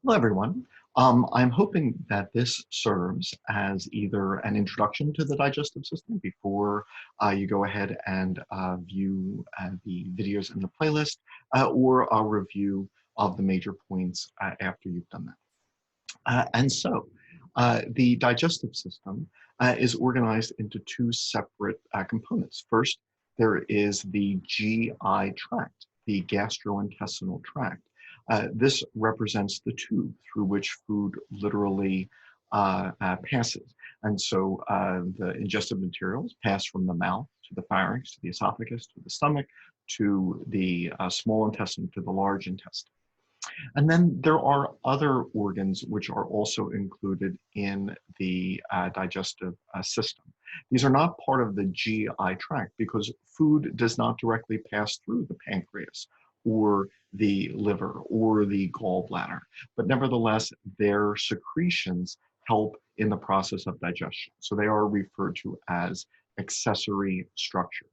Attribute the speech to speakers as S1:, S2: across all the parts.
S1: Hello, everyone. I'm hoping that this serves as either an introduction to the digestive system before you go ahead and view the videos in the playlist, or a review of the major points after you've done that. The digestive system is organized into two separate components. First, there is the GI tract, the gastrointestinal tract. This represents the tube through which food literally passes. And so the ingested materials pass from the mouth to the pharynx, to the esophagus, to the stomach, to the small intestine, to the large intestine. And then there are other organs which are also included in the digestive system. These are not part of the GI tract because food does not directly pass through the pancreas or the liver or the gallbladder, but nevertheless, their secretions help in the process of digestion. So they are referred to as accessory structures.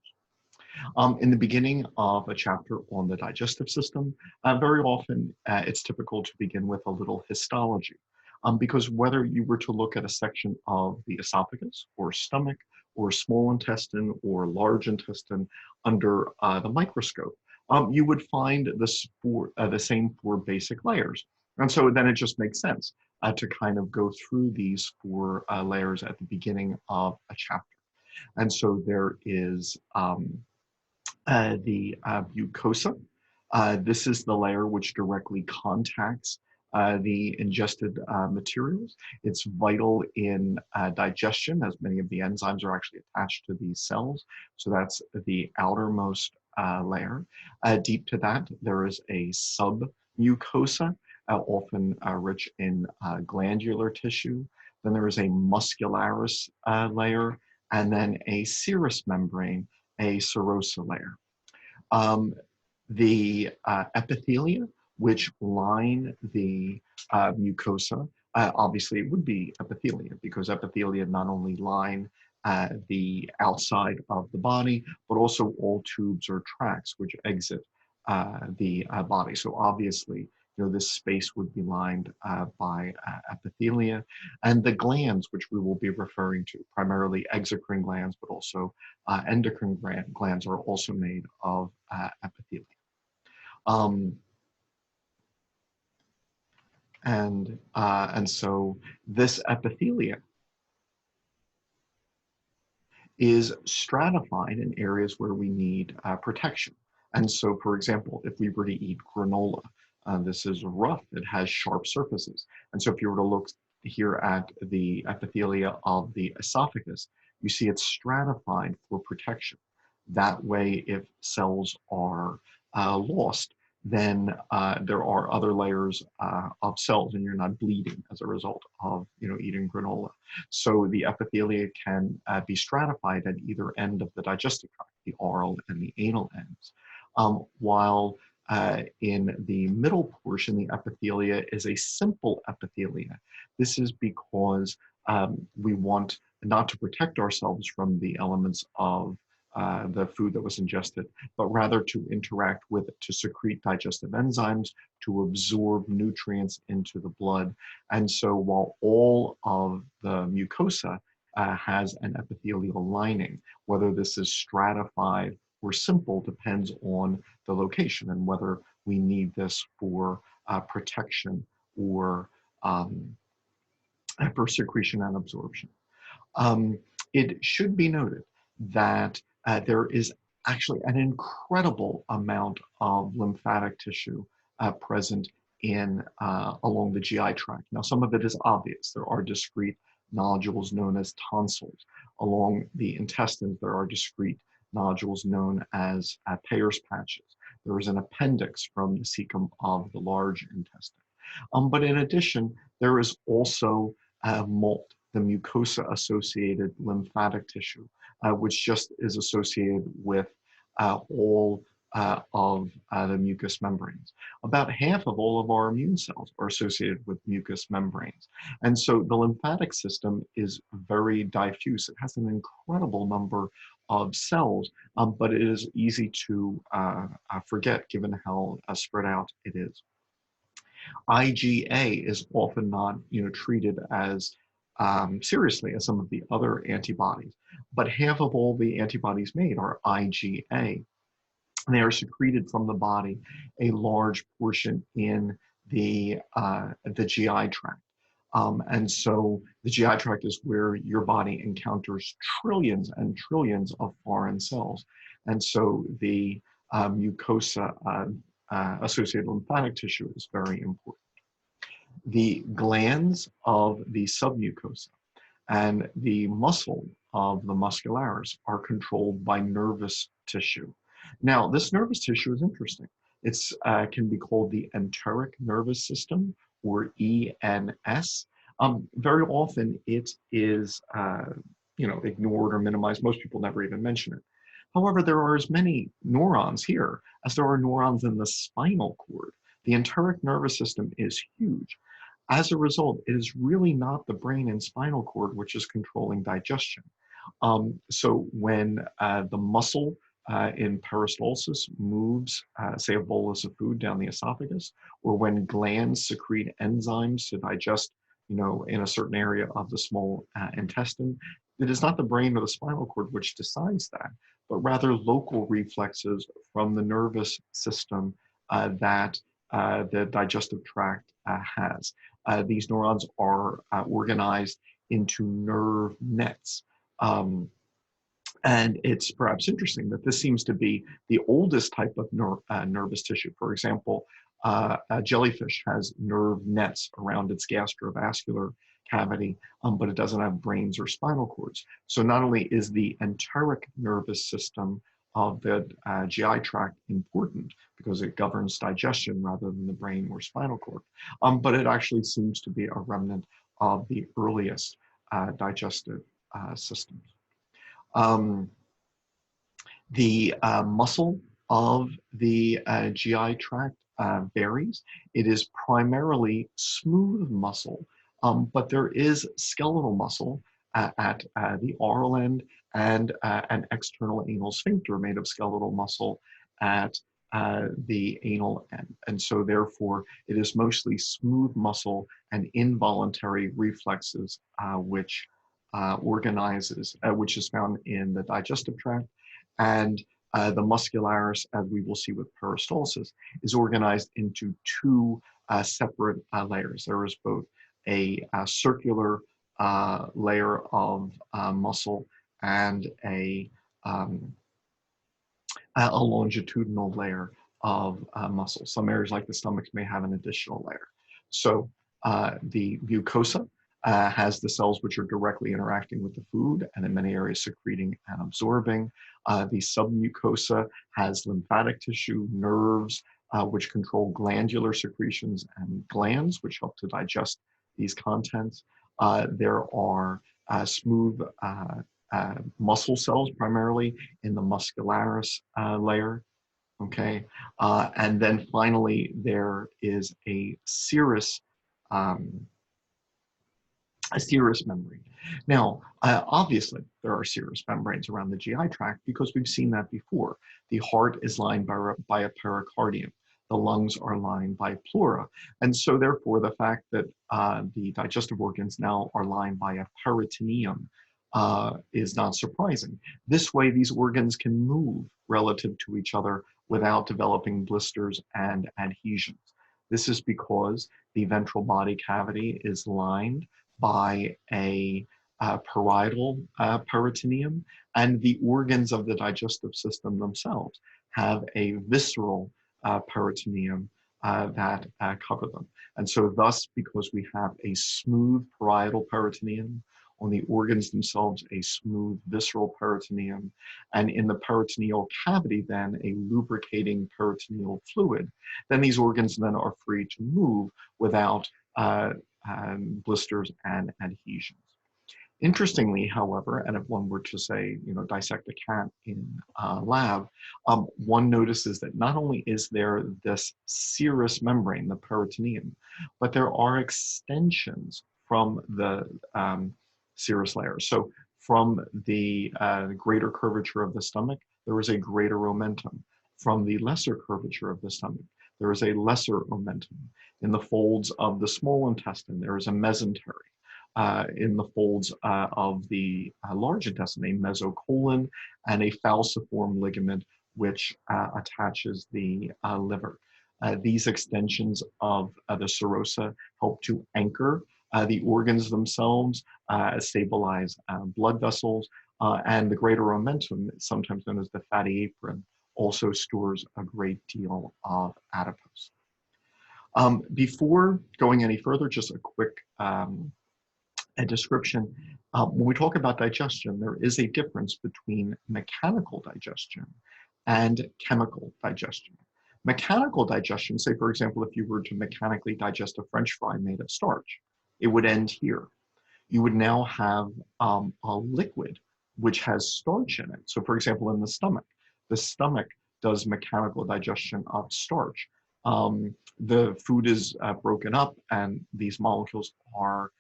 S1: In the beginning of a chapter on the digestive system, very often it's typical to begin with a little histology, because whether you were to look at a section of the esophagus or stomach or small intestine or large intestine under the microscope, you would find the same four basic layers. And so then it just makes sense to kind of go through these four layers at the beginning of a chapter. And so there is the mucosa. This is the layer which directly contacts the ingested materials. It's vital in digestion, as many of the enzymes are actually attached to these cells. So that's the outermost layer. Deep to that, there is a submucosa, often rich in glandular tissue. Then there is a muscularis layer, and then a serous membrane, a serosa layer. The epithelia, which line the mucosa, obviously it would be epithelia because epithelia not only line the outside of the body, but also all tubes or tracts which exit the body. So obviously, this space would be lined by epithelia, and the glands, which we will be referring to, primarily exocrine glands, but also endocrine glands, are also made of epithelia. And so this epithelia is stratified in areas where we need protection. And so, for example, if we were to eat granola, this is rough, it has sharp surfaces. And so if you were to look here at the epithelia of the esophagus, you see it's stratified for protection. That way, if cells are lost, then there are other layers of cells and you're not bleeding as a result of eating granola. So the epithelia can be stratified at either end of the digestive tract, the oral and the anal ends. While in the middle portion, the epithelia is a simple epithelia. This is because we want not to protect ourselves from the elements of the food that was ingested, but rather to interact with it, to secrete digestive enzymes, to absorb nutrients into the blood. And so while all of the mucosa has an epithelial lining, whether this is stratified or simple depends on the location and whether we need this for protection or for secretion and absorption. It should be noted that there is actually an incredible amount of lymphatic tissue present in along the GI tract. Now, some of it is obvious. There are discrete nodules known as tonsils. Along the intestines, there are discrete nodules known as Peyer's patches. There is an appendix from the cecum of the large intestine. But in addition, there is also MALT, the mucosa-associated lymphatic tissue, which just is associated with all of the mucous membranes. About half of all of our immune cells are associated with mucous membranes. And so the lymphatic system is very diffuse. It has an incredible number of cells, but it is easy to forget given how spread out it is. IgA is often not, treated as seriously as some of the other antibodies, but half of all the antibodies made are IgA. They are secreted from the body, a large portion in the GI tract. And so the GI tract is where your body encounters trillions and trillions of foreign cells. And so the mucosa associated lymphatic tissue is very important. The glands of the submucosa and the muscle of the muscularis are controlled by nervous tissue. Now, this nervous tissue is interesting. It's can be called the enteric nervous system, or ENS. Very often it is ignored or minimized. Most people never even mention it. However, there are as many neurons here as there are neurons in the spinal cord. The enteric nervous system is huge. As a result, it is really not the brain and spinal cord which is controlling digestion. So when the muscle in peristalsis moves, say, a bolus of food down the esophagus, or when glands secrete enzymes to digest, in a certain area of the small intestine, it is not the brain or the spinal cord which decides that, but rather local reflexes from the nervous system that the digestive tract has. These neurons are organized into nerve nets. And it's perhaps interesting that this seems to be the oldest type of nervous tissue. For example, a jellyfish has nerve nets around its gastrovascular cavity, but it doesn't have brains or spinal cords. So not only is the enteric nervous system of the GI tract important because it governs digestion rather than the brain or spinal cord, but it actually seems to be a remnant of the earliest digestive systems. The muscle of the GI tract varies. It is primarily smooth muscle, but there is skeletal muscle at the oral end and an external anal sphincter made of skeletal muscle at the anal end. And so therefore, it is mostly smooth muscle and involuntary reflexes which organizes, which is found in the digestive tract. And the muscularis, as we will see with peristalsis, is organized into two separate layers. There is both a circular layer of muscle and a longitudinal layer of muscle. Some areas like the stomach may have an additional layer. So the mucosa has the cells which are directly interacting with the food and in many areas secreting and absorbing. The submucosa has lymphatic tissue, nerves, which control glandular secretions and glands, which help to digest these contents. There are smooth muscle cells, primarily in the muscularis layer. Okay, and then finally there is a serous membrane. Now, obviously, there are serous membranes around the GI tract because we've seen that before. The heart is lined by a pericardium. The lungs are lined by pleura. And so therefore, the fact that the digestive organs now are lined by a peritoneum is not surprising. This way, these organs can move relative to each other without developing blisters and adhesions. This is because the ventral body cavity is lined by a parietal peritoneum, and the organs of the digestive system themselves have a visceral peritoneum that cover them. And so thus, because we have a smooth parietal peritoneum, on the organs themselves a smooth visceral peritoneum, and in the peritoneal cavity then a lubricating peritoneal fluid, then these organs then are free to move without blisters and adhesions. Interestingly, however, and if one were to say, dissect a cat in a lab, one notices that not only is there this serous membrane, the peritoneum, but there are extensions from the serous layer. So from the greater curvature of the stomach, there is a greater omentum. From the lesser curvature of the stomach, there is a lesser omentum. In the folds of the small intestine, there is a mesentery. In the folds of the large intestine, a mesocolon and a falciform ligament which attaches the liver. These extensions of the serosa help to anchor the organs themselves, stabilize blood vessels, and the greater omentum, sometimes known as the fatty apron, also stores a great deal of adipose. Before going any further, just a quick a description. When we talk about digestion, there is a difference between mechanical digestion and chemical digestion. Mechanical digestion, say for example, if you were to mechanically digest a French fry made of starch, it would end here. You would now have a liquid which has starch in it. So for example, in the stomach does mechanical digestion of starch. The food is broken up and these molecules are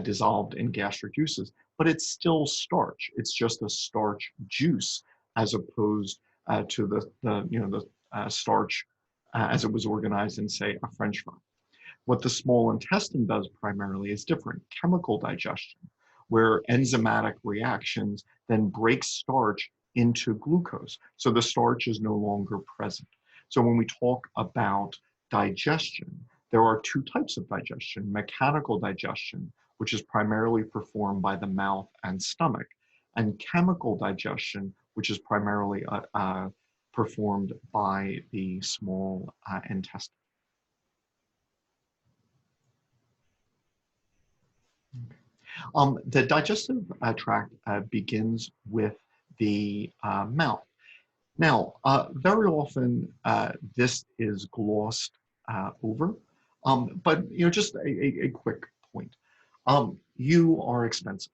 S1: dissolved in gastric juices, but it's still starch. It's just a starch juice as opposed to the starch as it was organized in, say, a French fry. What the small intestine does primarily is different, chemical digestion, where enzymatic reactions then break starch into glucose. So the starch is no longer present. So when we talk about digestion, there are two types of digestion: mechanical digestion, which is primarily performed by the mouth and stomach, and chemical digestion, which is primarily performed by the small intestine. The digestive tract begins with the mouth. Now, very often this is glossed over, but just a quick point. You are expensive.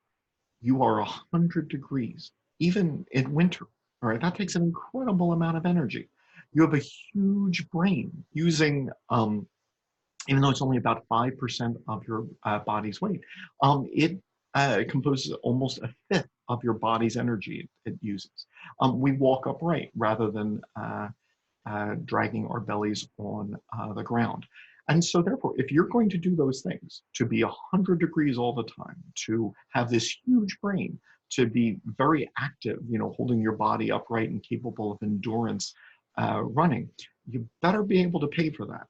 S1: You are 100 degrees, even in winter. All right, that takes an incredible amount of energy. You have a huge brain using, even though it's only about 5% of your body's weight, it composes almost a fifth of your body's energy it uses. We walk upright rather than dragging our bellies on the ground. And so therefore, if you're going to do those things, to be 100 degrees all the time, to have this huge brain, to be very active, holding your body upright and capable of endurance running, you better be able to pay for that.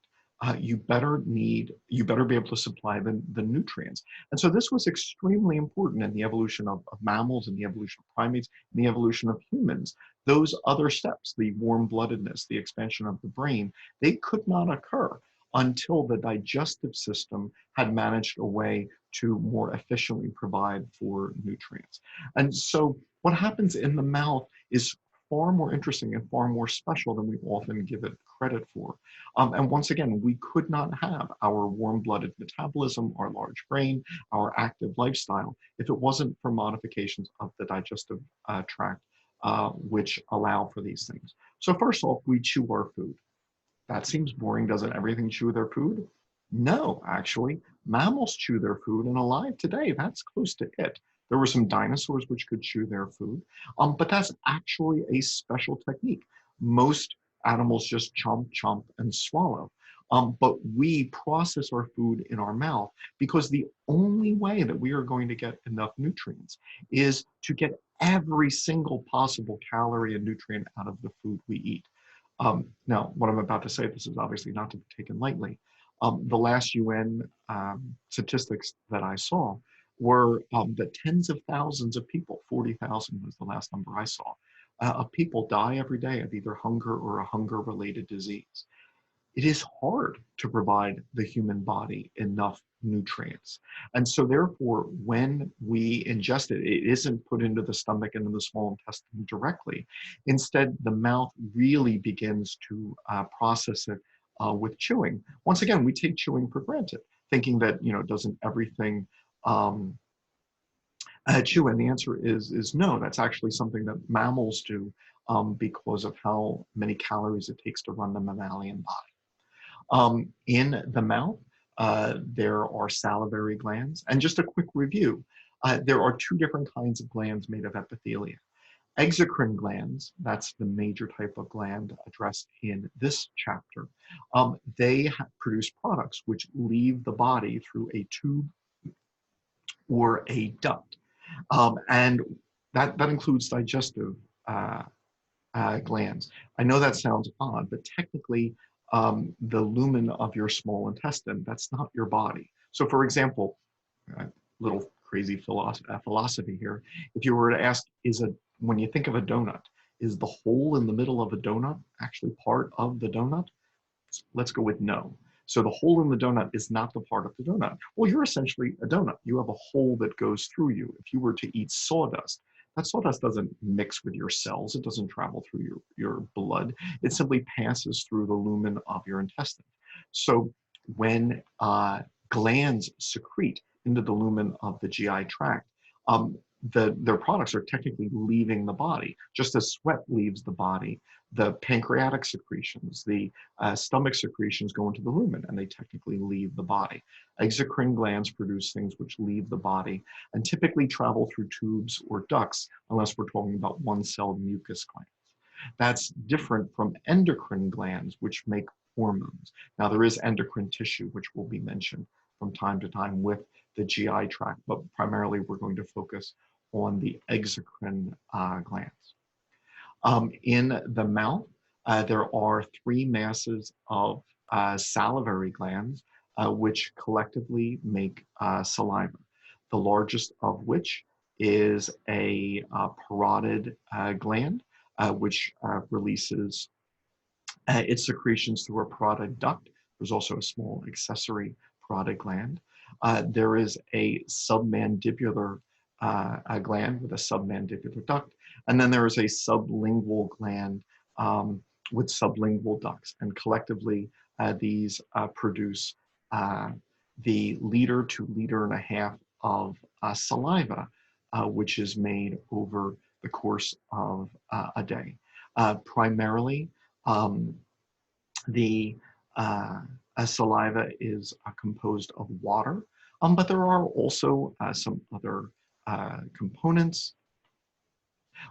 S1: You better be able to supply the nutrients. And so this was extremely important in the evolution of mammals, and the evolution of primates, and the evolution of humans. Those other steps, the warm-bloodedness, the expansion of the brain, they could not occur until the digestive system had managed a way to more efficiently provide for nutrients. And so what happens in the mouth is far more interesting and far more special than we often give it credit for. And once again, we could not have our warm-blooded metabolism, our large brain, our active lifestyle, if it wasn't for modifications of the digestive tract, which allow for these things. So first off, we chew our food. That seems boring. Doesn't everything chew their food? No, actually, mammals chew their food, and alive today, that's close to it. There were some dinosaurs which could chew their food, but that's actually a special technique. Most animals just chomp, chomp, and swallow. But we process our food in our mouth because the only way that we are going to get enough nutrients is to get every single possible calorie and nutrient out of the food we eat. Now, what I'm about to say, this is obviously not to be taken lightly. The last UN statistics that I saw were that tens of thousands of people, 40,000 was the last number I saw, of people die every day of either hunger or a hunger-related disease. It is hard to provide the human body enough nutrients. And so therefore, when we ingest it, it isn't put into the stomach and in the small intestine directly. Instead, the mouth really begins to process it with chewing. Once again, we take chewing for granted, thinking that, doesn't everything chew? And the answer is no. That's actually something that mammals do because of how many calories it takes to run the mammalian body. In the mouth, there are salivary glands. And just a quick review, there are two different kinds of glands made of epithelia. Exocrine glands, that's the major type of gland addressed in this chapter, they produce products which leave the body through a tube or a duct. And that includes digestive uh, glands. I know that sounds odd, but technically, the lumen of your small intestine, that's not your body. So for example, a little crazy philosophy here, if you were to ask, when you think of a donut, is the hole in the middle of a donut actually part of the donut? Let's go with no. So the hole in the donut is not the part of the donut. Well, you're essentially a donut. You have a hole that goes through you. If you were to eat sawdust, that sawdust doesn't mix with your cells. It doesn't travel through your blood. It simply passes through the lumen of your intestine. So when glands secrete into the lumen of the GI tract, their products are technically leaving the body, just as sweat leaves the body. The pancreatic secretions, the stomach secretions go into the lumen and they technically leave the body. Exocrine glands produce things which leave the body and typically travel through tubes or ducts, unless we're talking about one-celled mucus glands. That's different from endocrine glands, which make hormones. Now, there is endocrine tissue, which will be mentioned from time to time with the GI tract, but primarily we're going to focus on the exocrine glands. In the mouth, there are three masses of salivary glands, which collectively make saliva. The largest of which is a parotid gland, which releases its secretions through a parotid duct. There's also a small accessory parotid gland. There is a submandibular gland with a submandibular duct, and then there is a sublingual gland with sublingual ducts, and collectively these produce the liter to liter and a half of saliva, which is made over the course of a day. Primarily, the saliva is composed of water, but there are also some other components.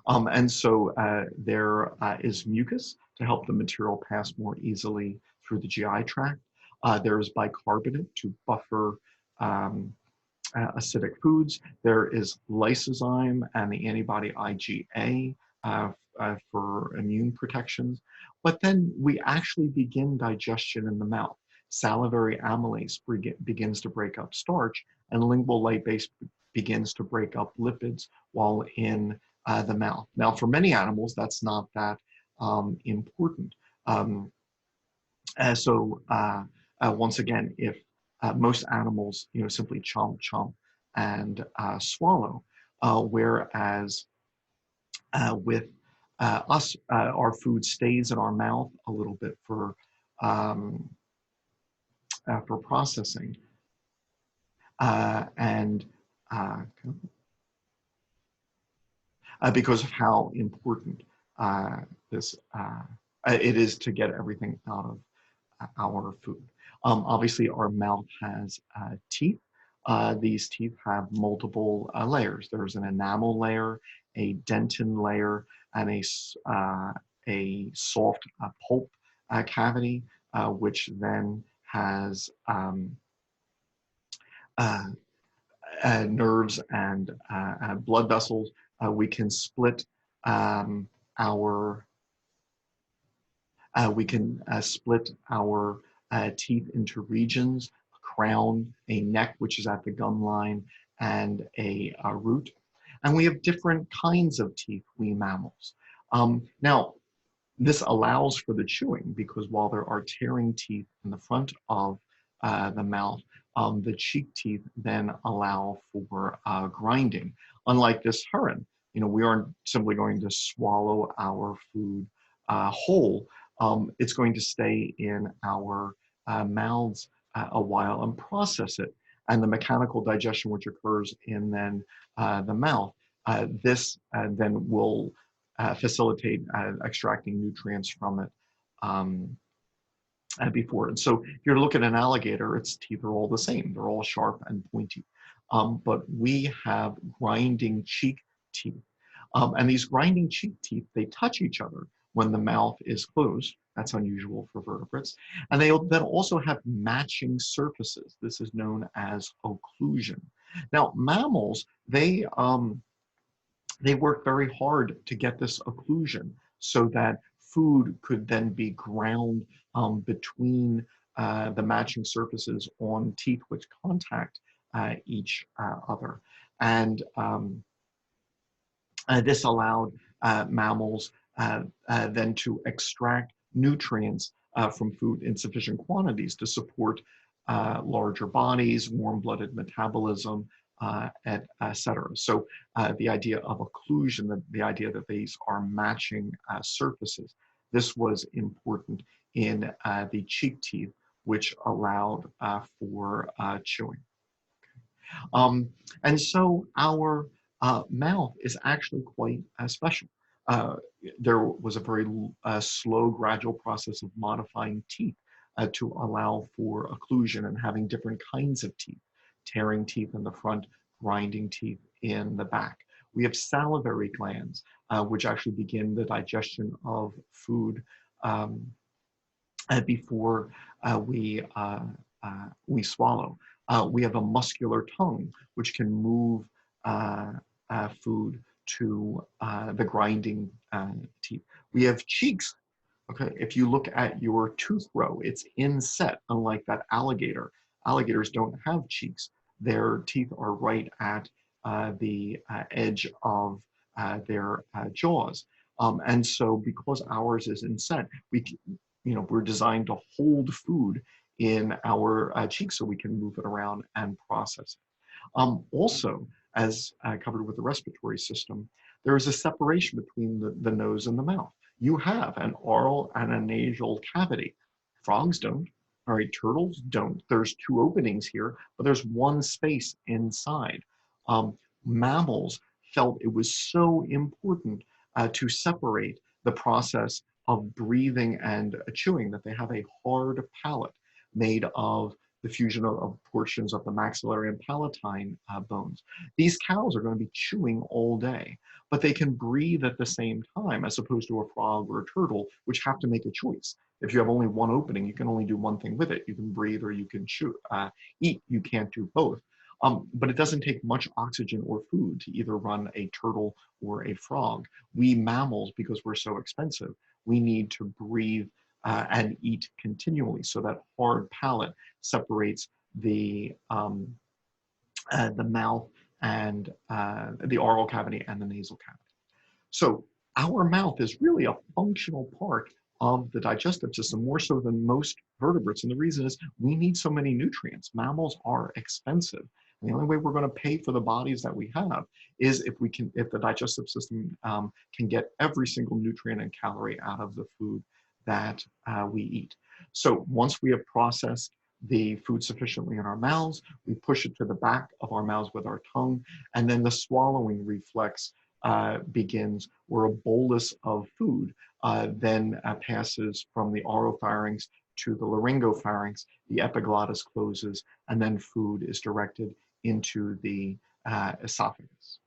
S1: And so there is mucus to help the material pass more easily through the GI tract. There is bicarbonate to buffer acidic foods. There is lysozyme and the antibody IgA for immune protections. But then we actually begin digestion in the mouth. Salivary amylase begins to break up starch, and lingual lipase begins to break up lipids while in the mouth. Now, for many animals, that's not that important. Once again, if most animals, simply chomp, chomp, and swallow, whereas with us, our food stays in our mouth a little bit for processing, and because of how important this it is to get everything out of our food. Obviously, our mouth has teeth. These teeth have multiple layers. There's an enamel layer, a dentin layer, and a soft pulp cavity, which then has nerves and blood vessels. We can split our teeth into regions: a crown, a neck, which is at the gum line, and a root. And we have different kinds of teeth, we mammals. Now, this allows for the chewing, because while there are tearing teeth in the front of the mouth, the cheek teeth then allow for grinding. Unlike this heron, we aren't simply going to swallow our food whole. It's going to stay in our mouths a while and process it. And the mechanical digestion which occurs in then the mouth, this then will facilitate extracting nutrients from it before. And so if you're to look at an alligator, its teeth are all the same. They're all sharp and pointy. But we have grinding cheek teeth. And these grinding cheek teeth, they touch each other when the mouth is closed. That's unusual for vertebrates. And they then also have matching surfaces. This is known as occlusion. Now, mammals, they work very hard to get this occlusion so that food could then be ground between the matching surfaces on teeth which contact each other. And this allowed mammals then to extract nutrients from food in sufficient quantities to support larger bodies, warm-blooded metabolism, et cetera. So the idea of occlusion, the idea that these are matching surfaces, this was important in the cheek teeth, which allowed for chewing. And so our mouth is actually quite special. There was a very slow, gradual process of modifying teeth to allow for occlusion and having different kinds of teeth, tearing teeth in the front, grinding teeth in the back. We have salivary glands, which actually begin the digestion of food before we swallow. We have a muscular tongue, which can move food to the grinding teeth. We have cheeks. Okay, if you look at your tooth row, it's inset, unlike that alligator. Alligators don't have cheeks. Their teeth are right at the edge of their jaws. And so because ours is inset, we're designed to hold food in our cheeks so we can move it around and process it. Also, as covered with the respiratory system, there is a separation between the nose and the mouth. You have an oral and a nasal cavity. Frogs don't, all right, turtles don't. There's two openings here, but there's one space inside. Mammals felt it was so important to separate the process of breathing and chewing that they have a hard palate made of the fusion of portions of the maxillary and palatine bones. These cows are going to be chewing all day, but they can breathe at the same time, as opposed to a frog or a turtle, which have to make a choice. If you have only one opening, you can only do one thing with it. You can breathe or you can chew, eat. You can't do both. But it doesn't take much oxygen or food to either run a turtle or a frog. We mammals, because we're so expensive, we need to breathe and eat continually. So that hard palate separates the mouth and the oral cavity and the nasal cavity. So our mouth is really a functional part of the digestive system, more so than most vertebrates. And the reason is we need so many nutrients. Mammals are expensive. And the only way we're going to pay for the bodies that we have is if the digestive system can get every single nutrient and calorie out of the food that we eat. So once we have processed the food sufficiently in our mouths, we push it to the back of our mouths with our tongue, and then the swallowing reflex begins, where a bolus of food then passes from the oropharynx to the laryngopharynx, the epiglottis closes, and then food is directed into the esophagus.